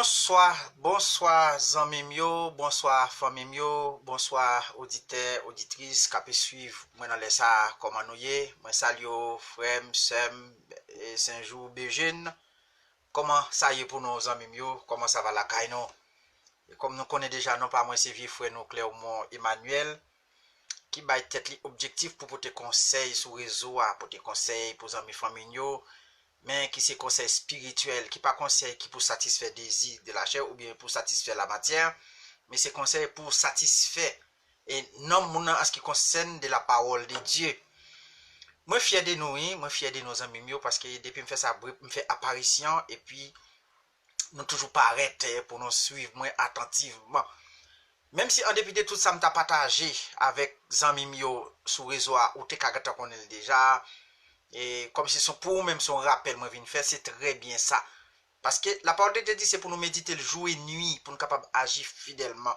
Bonsoir Zanmimio, bonsoir Famimio, bonsoir auditeurs, auditrices qui peuvent suivre moi dans les ça comment nous y moi salue frère Sem et Saint-Jour Bégine. Comment ça y est pour nos Zanmimio, comment ça va la caino? Et comme nous connaissons déjà non pas moi c'est vieux frère nous Clermont Emmanuel qui va être l'objectif pour porter conseil sur réseau, porter conseil pour amis familiaux. Mais qui c'est conseil spirituel, qui pas conseil qui pour satisfaire des désirs de la chair ou bien pour satisfaire la matière, mais c'est conseil pour satisfaire et non mon en ce qui concerne de la parole de Dieu. Moi fier de nous, moi fier de nos amis mieux parce que depuis me fait ça, me fait apparition et puis nous toujours pas arrêter pour nous suivre moi attentivement. Même si en dépit de tout ça me t'a partagé avec amis mieux sur réseau ou te kagata connaît déjà. Et comme si pour même son rappel, moi, faire, c'est très bien ça. Parce que la parole de Dieu dit, c'est pour nous méditer le jour et nuit, pour nous capables d'agir fidèlement.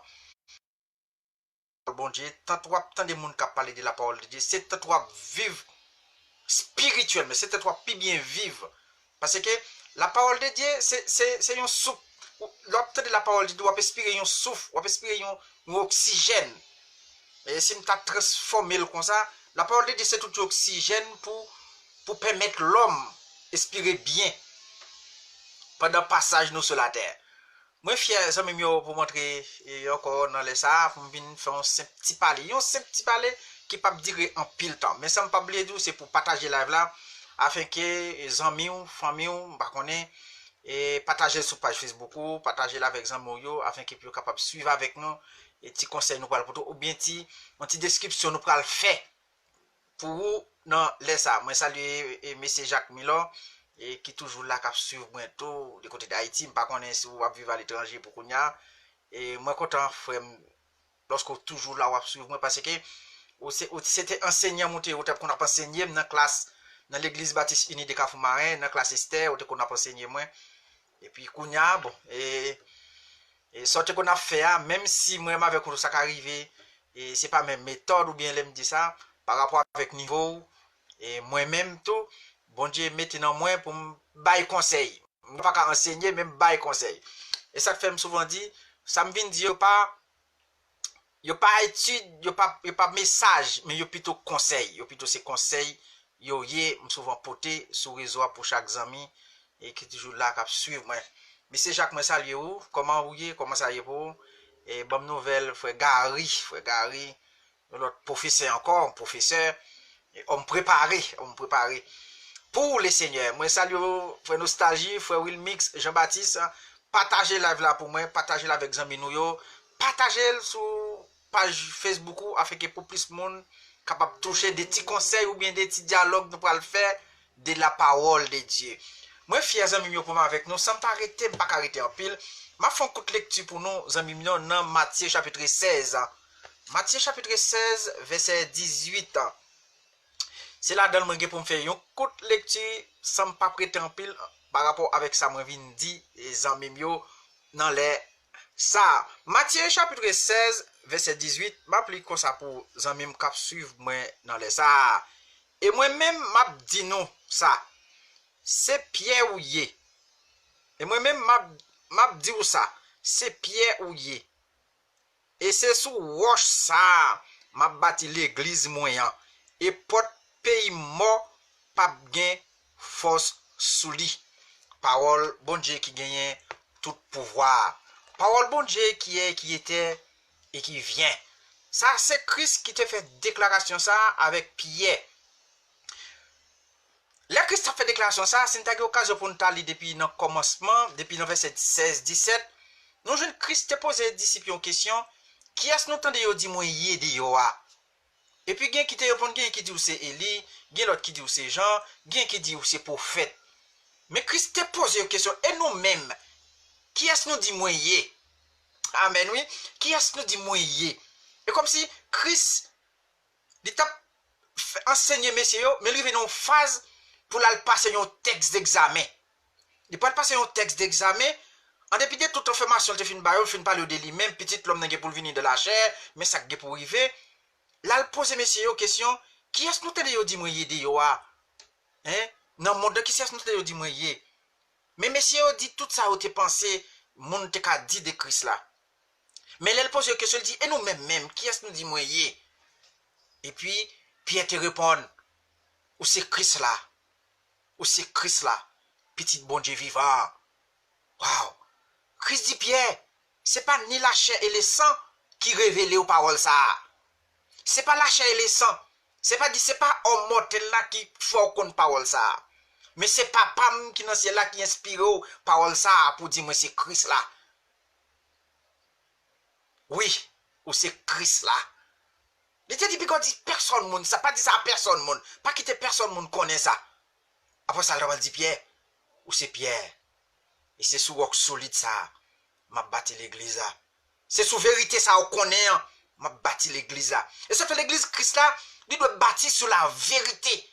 Bon Dieu, tant de monde qui parlé de la parole de Dieu, c'est tant vivre spirituel, mais c'est tant plus bien vivre. Parce que la parole de Dieu, c'est un souffle. L'obtenir de la parole de Dieu, on peut respirer un souffle, on peut respirer un oxygène. Et si on t'a transformé comme ça, la parole de Dieu, c'est tout oxygène pour permettre l'homme respirer bien pendant le passage nous sur la terre. Moi fier ça même pour montrer encore dans les ça pour venir faire un petit parler, qui pas durer en pile temps, mais ça me pas oublier c'est pour partager live là afin que les amis ou famille bah connaît et partager sur page Facebook ou partager là avec amis afin qu'ils puissent capable suivre avec nous et petit conseil nous pour ou bien une petite description nous pour le faire pour vous non laisse ça moi salue monsieur Jacques Milor et qui toujours là qui suivre moi tout du côté d'Haïti pas connaître si vous vivre à l'étranger pour qu'on et moi content frère lorsque toujours là ou suivre moi parce que c'était enseignant monté ou qu'on a enseigné dans classe dans l'église baptiste unie de Kafoumarin dans classe Esther ou qu'on a enseigné moi et puis qu'on bon et sorte qu'on a fait même si moi avec ça qui arrivé et c'est pas même méthode ou bien l'aime dit ça par rapport avec niveau et moi-même tout bon Dieu maintenant moi pour me bailler conseil pas qu'à enseigner même bailler conseil et ça fait souvent dit ça me vient dire yo pas étude yo pas message mais yo plutôt conseil yo plutôt c'est conseil yo souvent porté sur réseau pour chaque ami et qui toujours là qui suivre moi monsieur Jacques moi salut vous comment ça y est pour et bonne nouvelle frère Gary l'autre professeur encore professeur on me préparer pour les seigneurs. Moi salue frère Nostalgie, frère Will Mix, Jean-Baptiste, partagez live là pour moi, partagez là avec Zami Nouyo, partagez sur page Facebook afin que pour plus de monde capable de toucher des petits conseils ou bien des petits dialogues nous pour le faire de la parole de Dieu. Moi fier Zami pour moi avec nous, sans pas arrêter en pile. Ma font coup de lecture pour nous Zami dans Matthieu chapitre 16. Matthieu chapitre 16 verset 18. C'est là dans le monde pour me faire une courte lecture sans pas prêter en pile par rapport avec ça moi vinn dit les amis dans les ça Matthieu chapitre 16 verset 18 m'applique comme ça pour amis cap suivre moi dans les ça et moi même m'a dit non ça c'est Pierre Ouye et moi même m'a dit ça c'est Pierre Ouye et c'est sous roche ça m'a bâti l'église moyen et porte pays mort pas gain force sous lui. Parole bon Dieu qui gagne tout pouvoir. Parole bon Dieu qui était et qui vient. Ça c'est Christ qui te fait déclaration ça avec Pierre. Le Christ a fait déclaration ça, c'est une occasion pour nous parler depuis le commencement, depuis le verset 16-17. Nous jeune Christ te pose aux disciples une question, qui est-ce nous tendez yo di moi yé de yo a? Et puis, gen qui te répond, gen qui dit ou c'est Élie, gen l'autre qui dit ou c'est Jean, gen qui dit ou c'est prophète. Mais Christ te pose une question, et nous-mêmes, qui est-ce nous dit moi yé? Amen, oui. Qui est-ce nous dit moi yé? Et comme si Christ, il t'a enseigné, messieurs, mais il vient en phase pour la passer un texte d'examen. Il peut passer un texte d'examen, en dépit de toute information, il fin parler de lui-même, petit l'homme n'a pour venir de la chair, mais ça n'a pour arriver. Là, il pose messieurs question, qui est-ce que nous te dit moi de yo a? Hein? Non, monde qui est-ce que nous te dit moi yé? Mais messieurs dit tout ça, vous te pensé, moun te ka dit de Christ là. Mais elle pose une question, elle dit, et nous-mêmes, qui est-ce nous dit moi yé? Et puis, Pierre te répond, ou c'est Christ là? Ou c'est Christ là? Petit bon Dieu vivant. Waouh! Christ dit Pierre, c'est pas ni la chair et le sang qui révèlent aux paroles ça. C'est pas la chair et le sang. C'est pas homme mortel là qui faut qu'on parole ça. Mais c'est papa qui dans ciel là qui inspire aux paroles ça pour dire moi c'est Christ là. Oui, ou c'est Christ là. Il te dit qu'on dit personne monde, ça pas dit ça à personne monde. Pas quitter personne monde connaît ça. Après ça, il dit Pierre, ou c'est Pierre. Et c'est sous roc solide ça, m'a bâti l'église là. C'est sous vérité ça, on connaît, m'a bâti l'église là. Et ça fait l'église Christ là, il doit bâtir sur la vérité.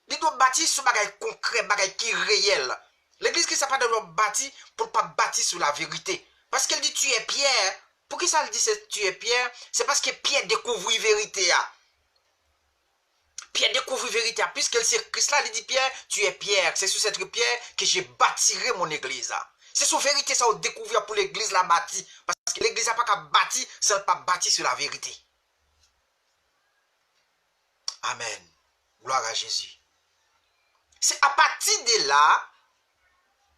Il doit bâtir sur bagay concret, bagay qui est réel. L'église Christ n'a pas de bâtir pour pas bâtir sur la vérité. Parce qu'elle dit tu es Pierre. Pour qui ça elle dit tu es Pierre? C'est parce que Pierre découvre la vérité. Pierre découvre la vérité. Puisqu'elle sait Christ là, il dit Pierre, tu es Pierre. C'est sur cette pierre que j'ai bâtirai mon église. C'est sur la vérité ça on découvre pour l'église la bâti. Parce que l'église n'a pas qu'à bâtir, ça n'a pas bâti sur la vérité. Amen. Gloire à Jésus. C'est à partir de là,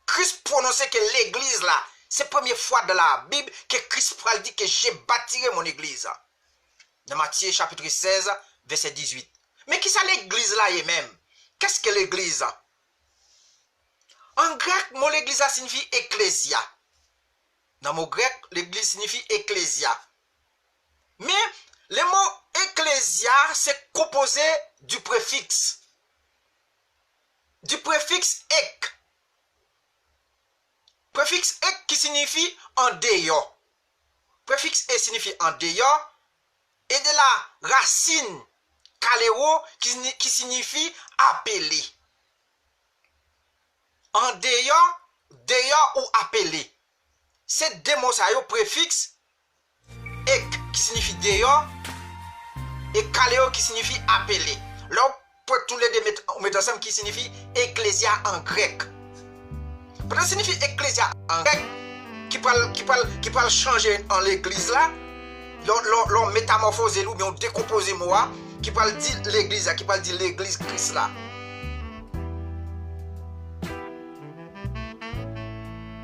Christ prononçait que l'église là, c'est la première fois dans la Bible que Christ dit que j'ai bâtiré mon église. Dans Matthieu chapitre 16, verset 18. Mais qui ça l'église là est même? Qu'est-ce que l'église? En grec, mot l'église signifie ecclésia. Dans le mot grec, l'église signifie ecclésia. Mais le mot ecclésia, c'est composé du préfixe. Du préfixe ek. Préfixe ek qui signifie en dehors. Préfixe ek signifie en dehors. Et de la racine kalero qui signifie appeler. En dehors, dehors ou appeler. Ces deux mots ça yo préfixe ek qui signifie dehors et kaleo qui signifie appeler. Là pour tous les deux mettre ensemble qui signifie ecclésia en grec. Ça signifie ecclésia en grec qui peut changer en l'église là. L'on métamorphose ou bien on décompose moi qui parle dire l'église là, qui parle dire l'église Christ là.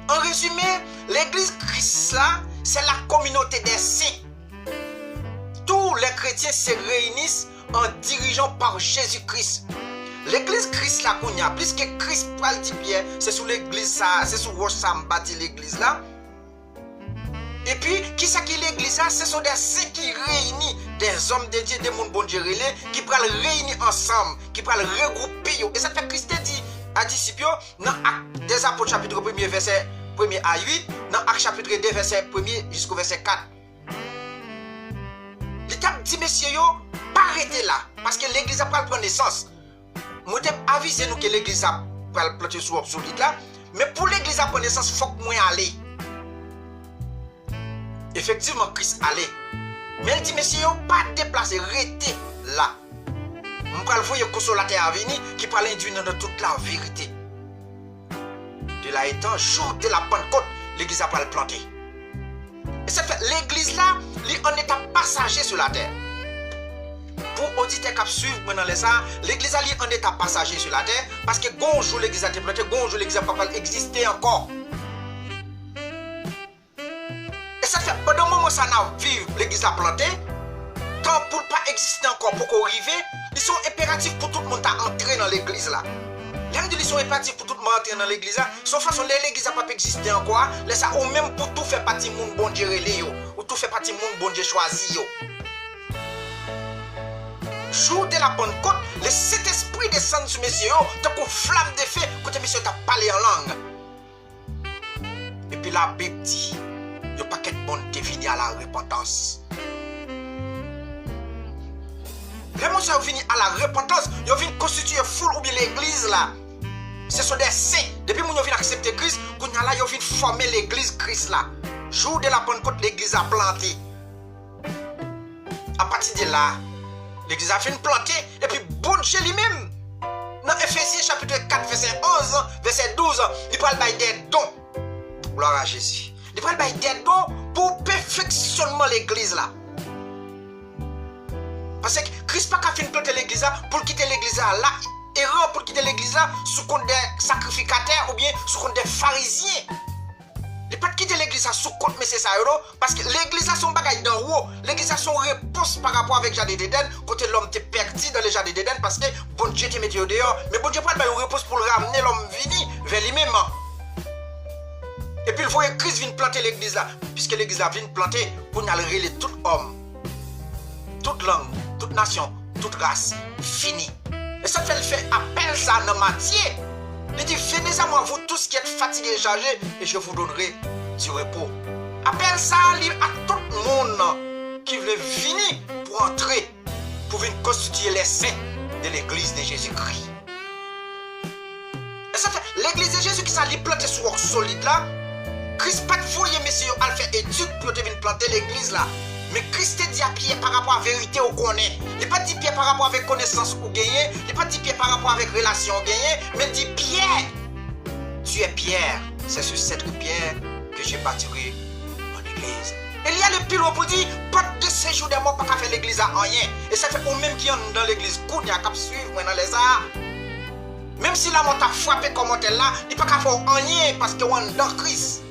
En résumé, l'église Christ là, c'est la communauté des saints. Tous les chrétiens se réunissent en dirigeant par Jésus-Christ. L'église Christ là qu'on y a, plus que Christ parle dit Pierre, c'est sous l'église ça, c'est sous roche ça bâti l'église là. Et puis, qui c'est qui l'église là? Ce sont des saints qui réunissent des hommes de Dieu, des mondes bon Dieu qui prennent réunir ensemble, qui prennent regrouper. Et ça fait Christ dit à disciples dans Actes des Apôtres chapitre 1 verset 1 à 8, dans Actes chapitre 2 verset 1 jusqu'au verset 4. L'État dit messieurs, pas arrêter là, parce que l'église a pas prendre naissance. Moi t'ai avisé nous que l'église a pas planter sur solide là, mais pour l'église à prendre naissance, il faut que moi aller. Effectivement, Christ allait. Mais il dit, messieurs, pas déplacer, restez là. On va le voir un consolateur à venir qui va l'induire dans toute la vérité. De là étant, jour de la Pentecôte, l'église a pas le planter. Et ça fait, l'église là, elle est en état passager sur la terre. Pour auditeurs qui suivent maintenant les ça, l'église est en état passager sur la terre parce que bonjour l'église a été plantée, bonjour l'église n'a pas existé encore. Ça fait pendant le moment ça n'a vivre l'église a planté, tant pour pas exister encore pour qu'on arrive, ils sont impératifs pour tout le monde à entrer dans l'église là. Ils sont impératifs pour tout le monde à entrer dans l'église là. Sauf façon l'église n'a pas existé encore, laisse ça ou même pour tout faire partie monde bon Dieu relé ou tout fait partie monde bon Dieu choisi yo. Jour de la Pentecôte, le Saint-Esprit descend sur messieurs, tant qu'on flamme de feu, quand messieurs t'a parlé en langue. Et puis la Bible dit le paquet de monde défini à la repentance. Les gens sont venus à la repentance, ils viennent constituer foule ou bien l'église là. Ce sont des saints. Depuis qu'ils viennent accepter Christ, ils viennent former l'église Christ là. Jour de la Pentecôte, l'église a planté. À partir de là, l'église a fait une plantée et puis bon Dieu lui-même. Dans Ephésiens chapitre 4, verset 11, verset 12, il parle des dons. Gloire à Jésus. Il prend le tête pour perfectionnement l'église là. Parce que Christ n'a pas fini de planter l'église là pour quitter l'église là. Erreur pour quitter l'église là sous compte des sacrificateurs ou bien sous compte des pharisiens. Il pas quitter l'église là sous compte mais c'est ça parce que l'église là son bagage d'en haut. L'église là son réponse par rapport avec Jardin d'Éden côté l'homme t'es perdu dans le Jardin d'Éden parce que bon Dieu t'es mis dehors mais bon Dieu pas une réponse pour le ramener l'homme vini vers lui-même. Et puis il faut que Christ vienne planter l'église là puisque l'église là vient planter pour nous relayer tout homme, toute langue, toute nation, toute race fini. Et ça fait appel ça dans Matthieu. Il dit venez à moi vous tous qui êtes fatigués et chargés et je vous donnerai du repos. Appelle ça à tout le monde qui veut venir pour entrer, pour venir constituer les saints de l'église de Jésus-Christ. Et ça fait l'église de Jésus qui s'est plantée sur roc solide là. Christ pas de foyer messieurs à faire étude pour venir planter l'église là. Mais Christ te dit à Pierre par rapport à la vérité ou connaît. Il n'est pas dit Pierre par rapport avec connaissance ou gagner. Il n'est pas dit Pierre par rapport avec relation ou gagner. Mais il dit Pierre, tu es Pierre. C'est sur cette pierre que j'ai bâti mon église. Et il y a le pilot pour dire pas de séjour des morts pas qu'à faire l'église à rien. Et ça fait au même qui est dans l'église. Coup, il y a qu'à suivre dans les arts. Même si la mort t'a frappé comme elle là, il n'y a pas qu'à faire rien parce que on est dans Christ.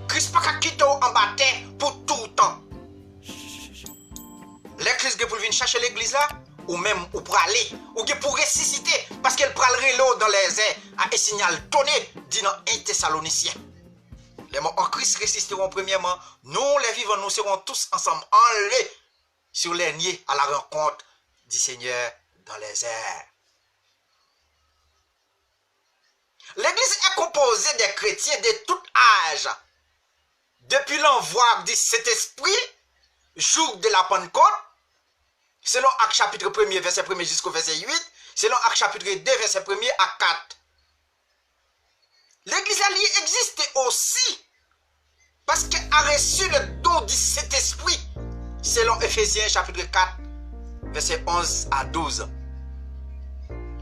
Christ pas qu'à quitter en bataille pour tout le temps. L'église pour venir chercher l'église là, ou même ou pour aller, ou pour ressusciter, parce qu'elle prendrait l'eau dans les airs, à un signal donné, dit dans 1 Thessaloniciens. Les morts en Christ résisteront premièrement, nous les vivants, nous serons tous ensemble enlevés sur les nids à la rencontre du Seigneur dans les airs. L'église est composée des chrétiens de tout âge. Depuis l'envoi de cet esprit, jour de la Pentecôte, selon Actes chapitre 1er, verset 1er jusqu'au verset 8, selon Actes chapitre 2, verset 1er à 4. L'église alliée existe aussi parce qu'elle a reçu le don de cet esprit, selon Ephésiens chapitre 4, verset 11 à 12.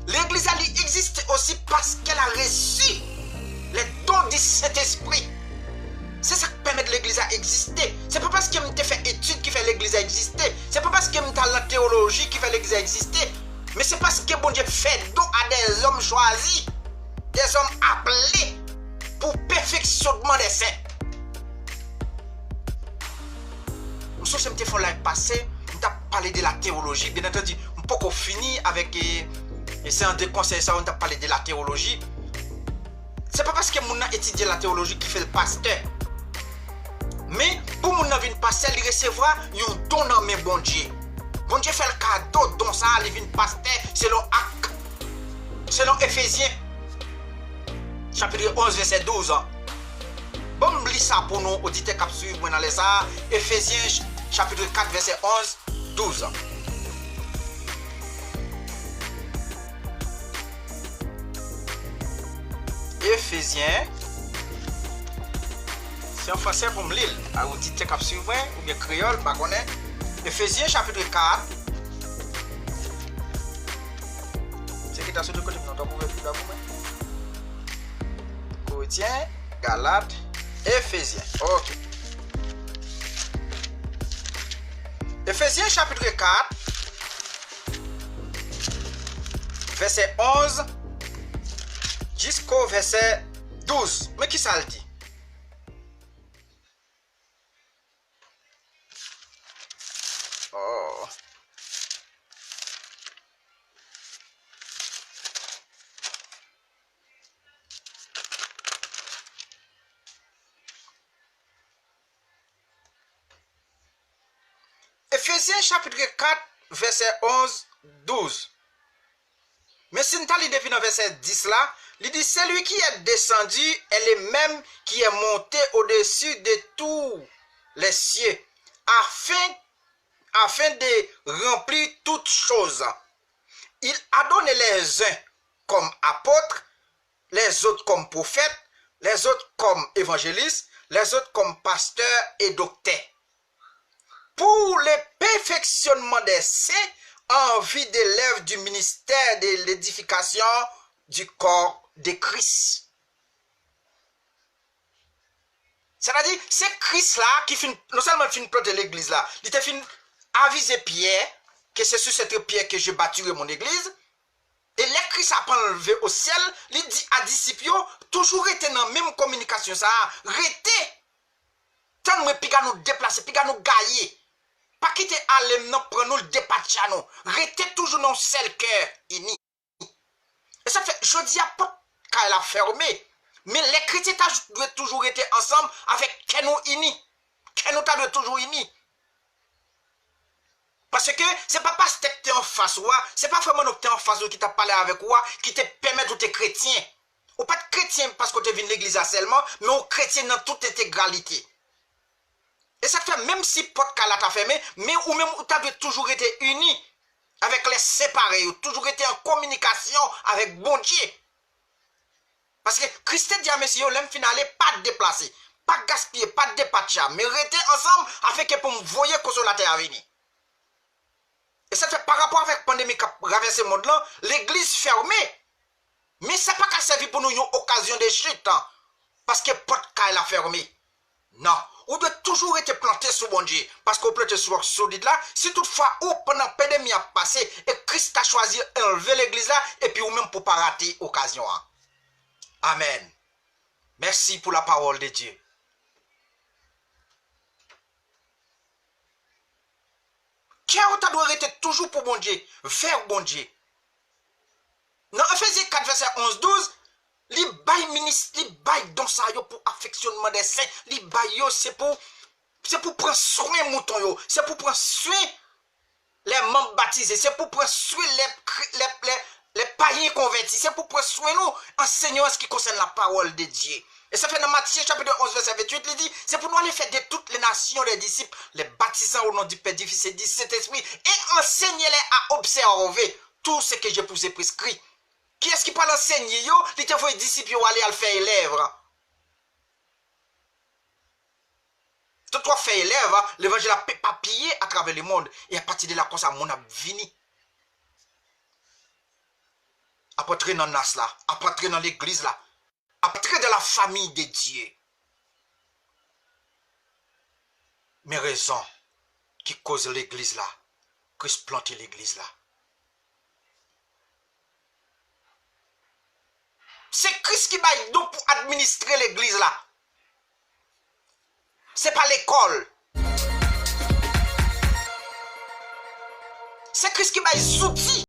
L'église alliée existe aussi parce qu'elle a reçu le don de cet esprit. C'est ça qui permet de l'église à exister. C'est pas parce que je fait étude qui fait l'église à exister. C'est pas parce que je la théologie qui fait l'église à exister. Mais c'est parce que bon Dieu fait don à des hommes choisis, des hommes appelés pour perfectionnement des saints. Nous sommes fait l'année passée, on a parlé de la théologie. Bien entendu, on peut pas finir avec et c'est un des conseils ça, on a parlé de la théologie. C'est pas parce que on a étudié la théologie qui fait le pasteur. Mais pour mon avis, pasteur, il recevra un don dans mes bon Dieu. Bon Dieu fait le cadeau dans ça, il vient pasteur selon Actes, selon Ephésiens, chapitre 11, verset 12. Bon, je lis ça pour nous, auditeurs qui suivent dans les arts. Ephésiens, chapitre 4, verset 11, 12. Ephésiens. C'est en français pour me lire, à auditer cap suivant ou bien créole, pas connaît. Ephésiens chapitre 4. C'est qui t'a sur le côté, non, t'as trouvé tout d'abord. Corinthiens, Galates, Ephésiens. OK. Ephésiens chapitre 4, verset 11 jusqu'au verset 12. Mais qui ça le dit? Oh. Ephésiens chapitre 4, verset 11, 12. Mais si nous allons depuis le verset 10 là, il dit celui qui est descendu est le même qui est monté au-dessus de tous les cieux, afin de remplir toutes choses. Il a donné les uns comme apôtres, les autres comme prophètes, les autres comme évangélistes, les autres comme pasteurs et docteurs. Pour le perfectionnement des saints en vue de l'œuvre du ministère de l'édification du corps de Christ. C'est-à-dire, c'est Christ là qui finit, non seulement fin planter l'église là, il te fin aviser Pierre que c'est sur cette pierre que je bâtirai mon église. Et les Christ a pas enlevé au ciel, il dit à disciples, toujours été dans la même communication, ça, rester. Tant nous piga nous déplacer, piga nous gailler. Pas quitter aller non prendre nous le dépatcher nous. Rester toujours dans le seul cœur uni. Et ça fait, je dis à pas qu'elle a fermé. Mais les chrétiens doivent toujours être ensemble avec qui nous unis. Qui nous doit toujours unis. Parce que c'est pas parce que tu es en face, c'est pas vraiment que tu es en face qui t'a parlé avec toi, qui te permet de être chrétien. Ou pas de chrétien parce que tu viens de l'église seulement, mais au chrétien dans toute intégralité. Et ça fait même si podcast là t'a fermé, mais ou même tu as toujours été uni avec les séparés, ou toujours été en communication avec bon Dieu. Parce que Christ dit à messieurs, l'aime finale, pas de déplacer, pas de gaspiller, pas de dépatcher, mais rester ensemble afin que pour me voyer consolateur à venir. Et ça fait par rapport avec la pandémie qui a traversé le monde là, l'église fermée. Mais ça n'a pas qu'à servir pour nous une occasion de chute. Hein, parce que podcast l'a fermé. Non. On doit toujours être planté sous bon Dieu. Parce qu'on peut être sur solide là. Si toutefois, ou pendant la pandémie a passé, et Christ a choisi d'enlever l'église là, et puis ou même pour ne pas rater l'occasion. Hein. Amen. Merci pour la parole de Dieu. Cœur doit être toujours pour bon Dieu, vers bon Dieu. Dans Ephésiens 4, verset 11-12, li bail ministre, li bail don sa yo pour affectionnement des saints, li bail yo c'est pour prendre soin mouton yo, c'est pour prendre soin les membres baptisés, c'est pour prendre soin les païens convertis, c'est pour prendre soin nous enseignants ce qui concerne la parole de Dieu. Et ça fait dans Matthieu chapitre 11 verset 28, il dit, c'est pour nous aller faire de toutes les nations les disciples, les baptisant au nom du Père, du Fils et du Saint-Esprit, et enseigner-les à observer tout ce que je vous ai prescrit. Qui est-ce qui peut l'enseigner? Il te faut les disciples aller à le faire élève. Tout toi faire élève, l'évangile a papillé à travers le monde. Et à partir de là, comme ça, mon a vini. À entrer dans Nas là, à entrer dans l'église là, à entrer dans la famille de Dieu. Mes raisons qui causent l'église là, que se planter l'église là. C'est Christ qui baille donc pour administrer l'église là. C'est pas l'école. C'est Christ qui baille outils.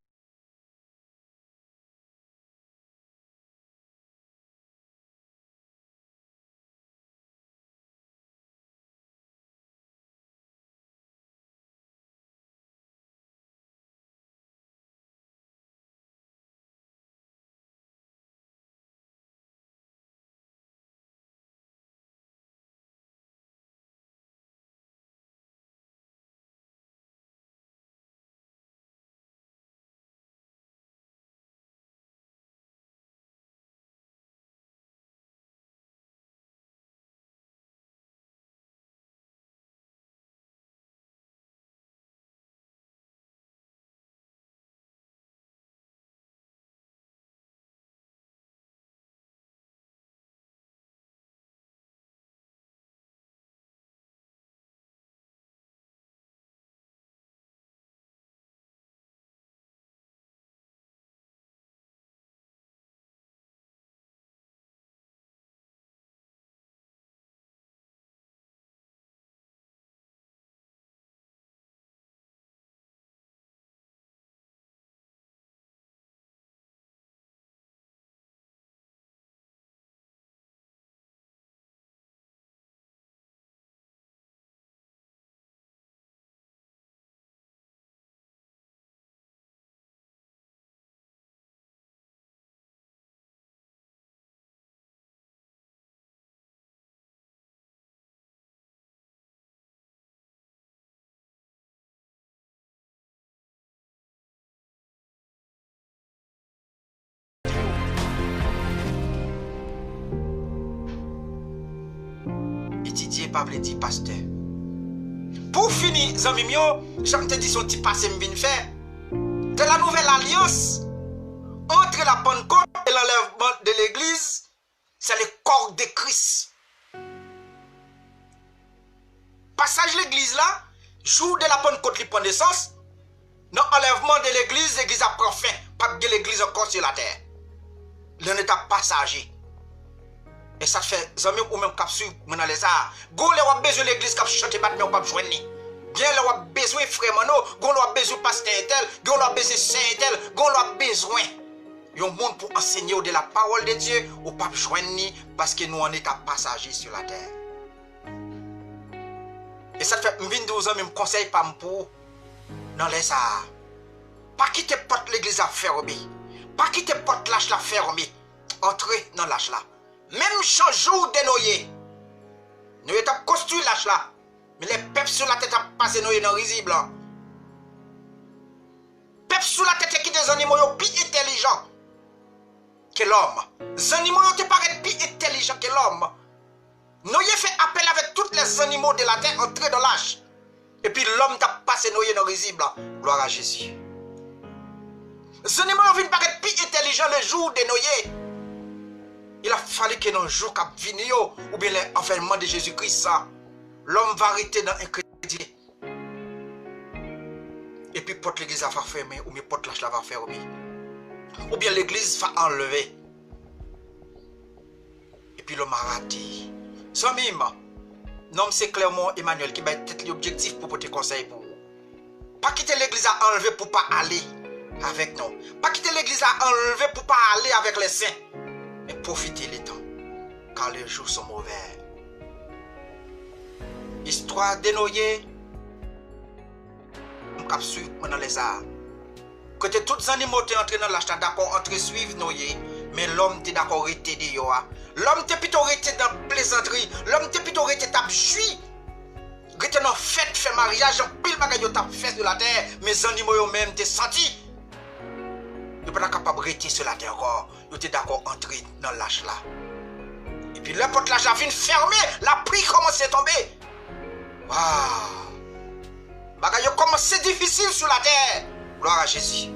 Didier Pable dit pasteur. Pour finir, zami mio, j'aime te dire son petit passé m'vin faire. De la nouvelle alliance entre la Pentecôte et l'enlèvement de l'église, c'est le corps de Christ. Passage l'église là, jour de la Pentecôte, il prend naissance. Dans l'enlèvement de l'église, l'église a pris fin. Pas de l'église encore sur la terre. L'un est passager. Et ça fait, amis ou même cap sur, mon allez ça. Go le wap besoin l'église cap chanter bat mais on pas joindre ni. Bien le wap besoin frère mano, go le wap besoin pasteur tel, go le wap besoin saint tel, go le wap besoin. Yon monde pour enseigner de la parole de Dieu ou pas joindre ni parce que nous en est passager sur la terre. Et ça fait m'vin 12 ans même conseil pas pour dans les ça. Pas quitter porte l'église à fermer. Pas quitter porte lâche la fermer. Entrez dans lâche là. Même jour de noyer. Nous avons construit lâche là. Mais les peuples sur la tête a passé noyer dans risible. Peuples sur la tête qui des animaux plus intelligents que l'homme. Les animaux te paraissent plus intelligents que l'homme. Noyer fait appel avec tous les animaux de la terre entrer dans l'âge. Et puis l'homme t'a passé noyer dans risible. Gloire à Jésus. Les animaux viennent paraître plus intelligents le jour de noyer. Il a fallu que dans le jour cap vini ou bien l'enfermement de Jésus-Christ, l'homme va arrêter dans l'incrédulité. Et puis porte l'église va fermer ou bien porte l'âge va fermer. Ou bien l'église va enlever. Et puis l'homme a raté. Sans mime, non, c'est clairement Emmanuel qui va être l'objectif pour porter conseil pour vous. Pas quitter l'église à enlever pour pas aller avec nous. Pas quitter l'église à enlever pour pas aller avec les saints. Mais profitez les temps, car les jours sont mauvais. Histoire de noyer, on capsule dans les arts. Côté tous les animaux sont entrés dans l'achat, d'accord, entre suivre noyer, mais l'homme est d'accord rester de yoa. L'homme est plutôt resté dans plaisanterie, l'homme est plutôt resté tap joui. Rester dans fête, fait mariage, en pile bagage tap fait sur la terre, mais les animaux eux-mêmes t'es senti. Ils ne sont pas capables de rester sur la terre encore. Ils étaient d'accord entrer dans l'âge là. Et puis la porte l'âge vient fermer, la pluie commence à tomber. Waouh! Bagay commence difficile sur la terre. Gloire à Jésus.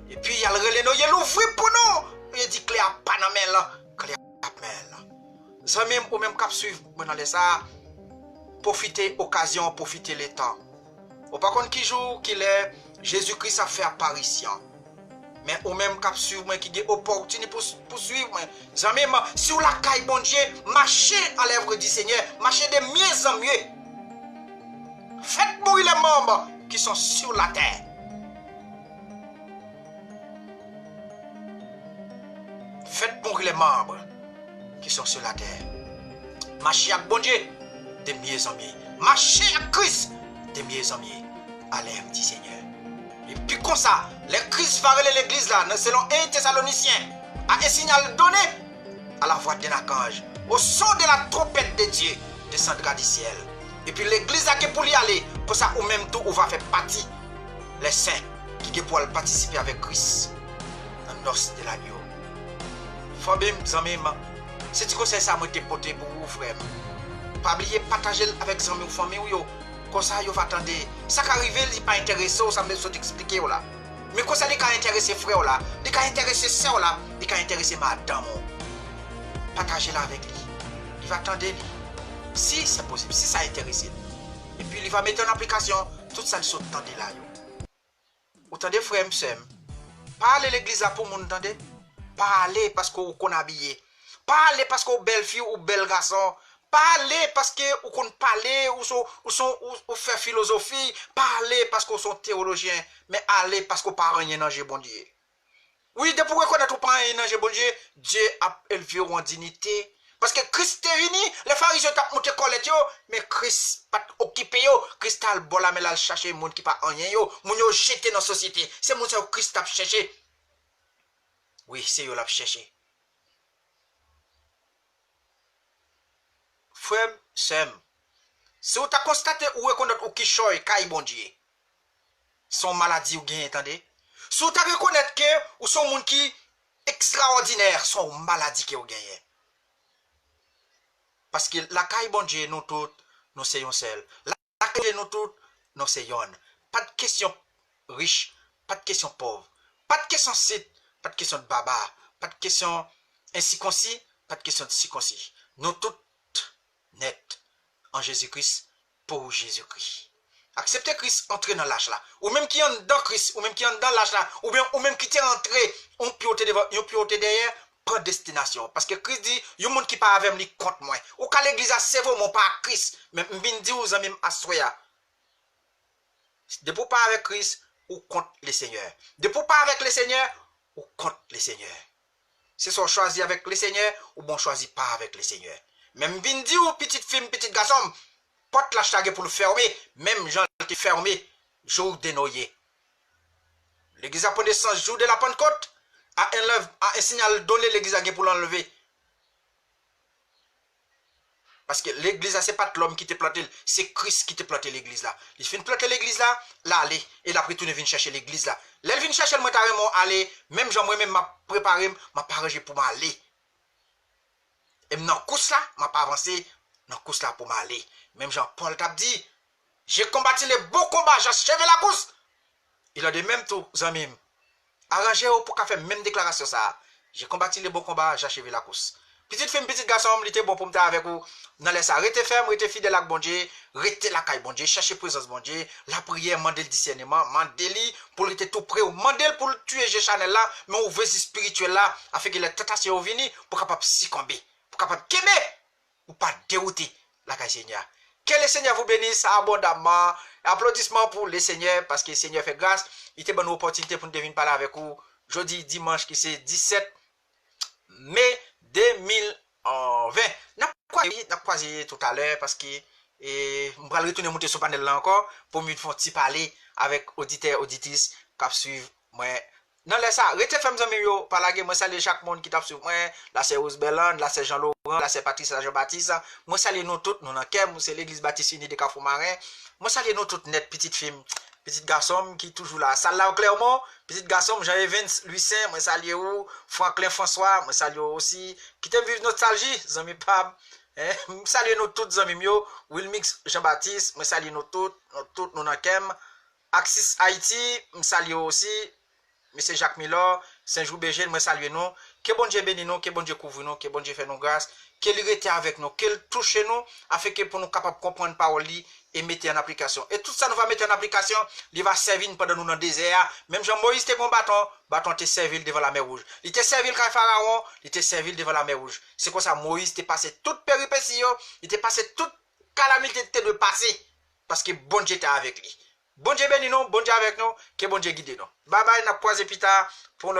Et puis il y a le relais, il l'ouvre pour nous. Il dit clé à Panamel là. Clé à Panamel. Ça même ou même cap suivre dans les arts. Profitez occasion, profitez le temps. Ou par contre qui joue qu'il est Jésus-Christ a fait apparition. Mais au même cap sur moi qui a opportunité pour suivre moi. Même si vous la caille bon Dieu, marchez à l'œuvre du Seigneur, marchez de mieux en mieux. Faites mourir les membres qui sont sur la terre. Faites mourir les membres qui sont sur la terre. Marchez avec bon Dieu de mieux en mieux. Marchez avec Christ de mieux en mieux à l'œuvre du Seigneur. Et puis comme ça, les Christ va relayer l'église là, selon 1 Thessaloniciens, à un signal donné à la voix d'un archange, au son de la trompette de Dieu, descendra du ciel. Et puis l'église a pour y aller, pour ça au même temps, on va faire partie, les saints qui pourront participer avec Christ dans l'os de l'agneau. Faut bien, c'est ce que c'est ça, moi, te porter pour vous, frère. Pas oublier, partager avec les amis ou famille ou comme ça, vous attendre. Ça qui arrive, il n'est pas intéressé, ça me faut expliquer là. Mais comme ça, il est intéressé frère là, il est intéressé sœur là, il est intéressé madame. Partagez là avec lui. Il va attendre lui. Si c'est possible, si ça intéresse. Et puis il va mettre en application tout ça, il saute dans là. Vous entendez frère, parlez l'église là pour vous entendez. Parlez parce que vous connaissez habillé. Parlez parce que vous belle fille ou bel garçon. Parlez parce que vous connaissez parler ou faire philosophie. Parlez parce que vous sont théologiens. Mais allez parce que vous parlez rien dans bon Dieu. Oui, depuis que vous pas rien dans bon Dieu, Dieu a élevé en dignité. Parce que Christ est venu, les pharisiens ont monté colette, mais Christ pas occupé, Christ a le bol mais là chercher les gens qui pas rien, moun yo jeté dans la société. C'est moun que Christ a cherché. Oui, c'est eux l'a cherché. Frère, Sem, si vous avez constaté ou reconnaître ou qui choy, kai bon Dieu, son maladie ou gain, attendez. Si vous avez reconnaître que ou son moun qui extraordinaire, son maladie qui ou gain. Parce que la caille bon Dieu, nous tous, nous sommes seuls. La caille nous tous, nous sommes. Pas de question riche, pas de question pauvre, pas de question site, pas de question de baba, pas de question incirconcis, pas de question de circoncis. Nous tous net en Jésus-Christ pour Jésus-Christ. Acceptez Christ, entrer dans l'âge là. Ou même qui est dans Christ, ou même qui est dans l'âge là, ou même qui est entré, on pilote derrière, pour destination. Parce que Christ dit, il y a un monde qui parle avec lui contre moi. Ou quand l'église a servi mon pas Christ, mais je dis aux amis assoya. De pour pas avec Christ, ou contre les seigneurs. De pour pas avec les seigneurs, ou contre les seigneurs. C'est soit choisi avec les seigneurs, ou bon choisi pas avec les seigneurs. Même bien dit ou petite fille, petite garçon, porte la chague pour le fermer, même gens qui fermé, jour de noyer. L'église a pris naissance jour de la Pentecôte, à un signal donné l'église a pour l'enlever. Parce que l'église, ce n'est pas l'homme qui t'a planté, c'est Christ qui t'a planté l'église là. Il fait planter l'église là, là, allez, et après tout, il vient chercher l'église là. Là, il vient chercher le motarement, aller, même Jean, moi-même, m'a préparé, m'a pas arrangé pour m'aller. Et dans la course là, m'a pas avancé, dans la course là pour m'aller. Même Jean-Paul t'a dit, j'ai combattu les beaux combats, j'ai achevé la course. Il a dit même tout, amis, arrangez pour faire même déclaration ça. J'ai combattu les beaux combats, j'ai achevé la course. Petite femme, petite garçon, il était bon pour me avec vous. Dans les ça, restez ferme, restez fidèle avec bon Dieu, restez la caille bon Dieu, cherchez présence bon Dieu, la prière, mandez le discernement, mandez-le pour être tout prêt, mandez-le pour tuer G Chanel là, mais on veut spirituel là, afin que les tentations viennent pour capable succomber, pour capable quémer, ou pas dérouter la caille Seigneur. Que le Seigneur vous bénisse abondamment. Applaudissements pour le Seigneur, parce que le Seigneur fait grâce. Il était bonne opportunité pour nous venir parler avec vous. Jeudi, dimanche, qui c'est 17 mai 2020. N'a croisé tout à l'heure parce que on va retourner monter sur le panel là encore pour me faire un petit parler avec auditeurs, auditrices qui suivent moi. Non, là ça, rete femme zami yo, parler moi salue chaque monde qui t'a suivi moi, là c'est Rose Belland, là c'est Jean Laurent, là c'est Patrice Jean-Baptiste. Moi salue nous toutes, nous dans Kem, c'est l'église Baptiste Unie de Carrefour Marin. Moi salue nous toutes net petite fille, petite garçon qui toujours là. Salut là Clermont, petite garçon Jean-Evans Lucien, moi salue ou Franklin François, moi salue aussi qui t'aime vivre nostalgie, zami Pab. Salut nous toutes zami yo, Wilmix Jean-Baptiste, moi salue nous toutes nous dans Kem. Axis Haïti, moi salue aussi Monsieur Jacques Miller, Saint-Jou Béger, moi salue nous. Que bon Dieu bénisse nous, que bon Dieu couvre nous, que bon Dieu fait nous grâce, qu'il reste avec nous, qu'il touche nous, afin que pour nous capables de comprendre parole et mettre en application. Et tout ça nous va mettre en application, il va servir pendant nous dans le désert. Même Jean-Moïse était bon bâton te servir devant la mer rouge. Il te servir quand Pharaon, il te servir devant la mer rouge. C'est comme ça Moïse t'est passé toute péripétie, il t'est passé toute calamité de passer parce que bon Dieu était avec lui. Bon Dieu bénis nous, bon Dieu avec nous, que bon Dieu guide nous. Bye bye, n'a pas plus tard pour